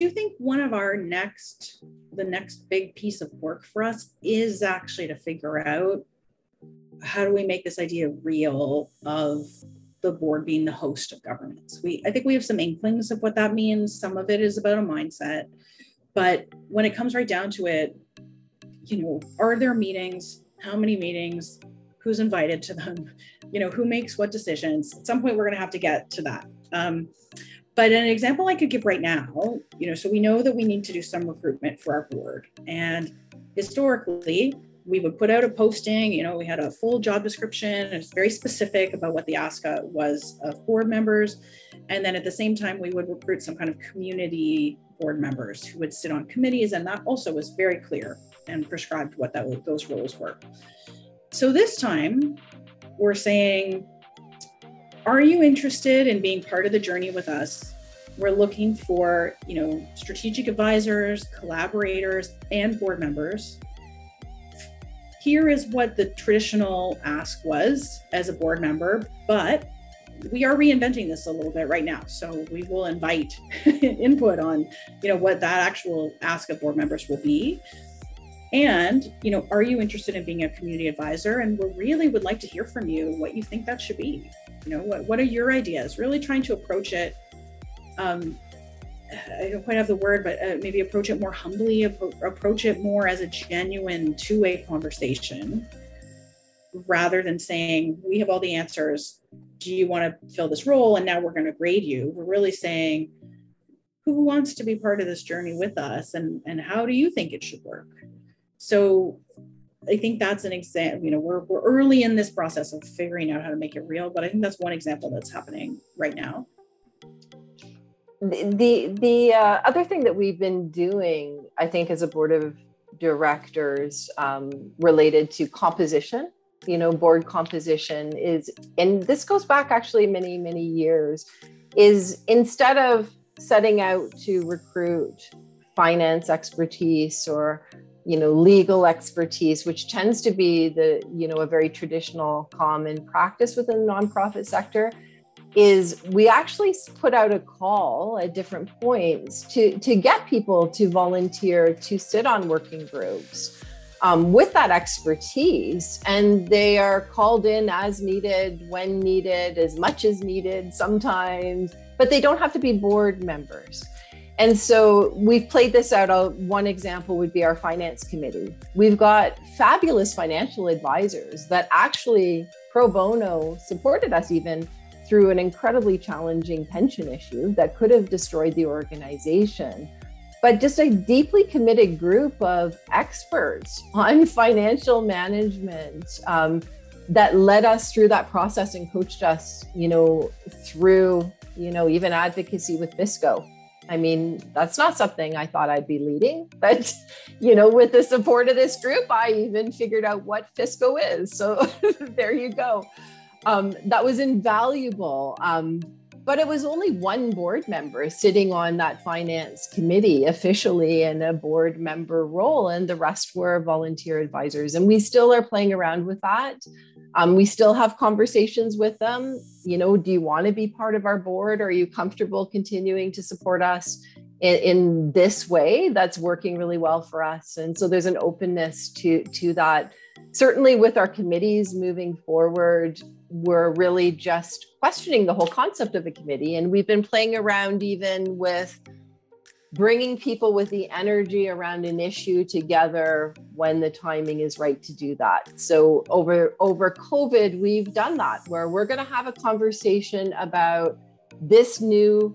do think one of the next big piece of work for us is actually to figure out how do we make this idea real of the board being the host of governance. I think we have some inklings of what that means. Some of it is about a mindset, but when it comes right down to it, are there meetings? How many meetings? Who's invited to them? Who makes what decisions? At some point, we're going to have to get to that. But an example I could give right now, so we know that we need to do some recruitment for our board. And historically, we would put out a posting, we had a full job description. It's very specific about what the ask was of board members. And then at the same time, we would recruit some kind of community board members who would sit on committees. And that also was very clear and prescribed what those roles were. So this time we're saying, are you interested in being part of the journey with us? We're looking for, strategic advisors, collaborators, and board members. Here is what the traditional ask was as a board member, but we are reinventing this a little bit right now. So we will invite input on, what that actual ask of board members will be. And, are you interested in being a community advisor? And we really would like to hear from you what you think that should be. What are your ideas? Really trying to approach it. I don't quite have the word, but maybe approach it more humbly, approach it more as a genuine two-way conversation, rather than saying, we have all the answers. Do you want to fill this role? And now we're going to grade you. We're really saying, who wants to be part of this journey with us? And how do you think it should work? So I think that's an example, we're early in this process of figuring out how to make it real, but I think that's one example that's happening right now. The other thing that we've been doing, I think, as a board of directors related to composition, board composition is, and this goes back actually many, many years, is instead of setting out to recruit finance expertise or legal expertise, which tends to be a very traditional common practice within the nonprofit sector, is we actually put out a call at different points to get people to volunteer to sit on working groups with that expertise. And they are called in as needed, when needed, as much as needed sometimes, but they don't have to be board members. And so we've played this out. One example would be our finance committee. We've got fabulous financial advisors that actually pro bono supported us even through an incredibly challenging pension issue that could have destroyed the organization. But just a deeply committed group of experts on financial management that led us through that process and coached us, through, even advocacy with FISCO. I mean, that's not something I thought I'd be leading, but, with the support of this group, I even figured out what FISCO is. So there you go. That was invaluable. But it was only one board member sitting on that finance committee officially in a board member role, and the rest were volunteer advisors. And we still are playing around with that. We still have conversations with them. Do you want to be part of our board? Are you comfortable continuing to support us in this way that's working really well for us? And so there's an openness to that. Certainly with our committees moving forward, we're really just questioning the whole concept of a committee. And we've been playing around even with bringing people with the energy around an issue together when the timing is right to do that. So over COVID, we've done that, where we're going to have a conversation about this new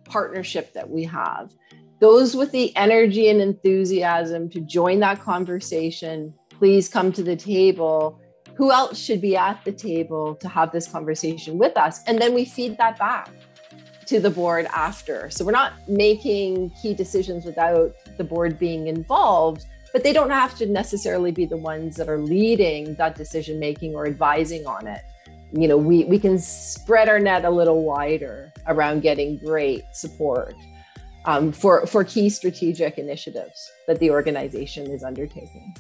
partnership that we have. Those with the energy and enthusiasm to join that conversation, please come to the table. Who else should be at the table to have this conversation with us? And then we feed that back to the board after. So we're not making key decisions without the board being involved, but they don't have to necessarily be the ones that are leading that decision making or advising on it. We can spread our net a little wider around getting great support for key strategic initiatives that the organization is undertaking.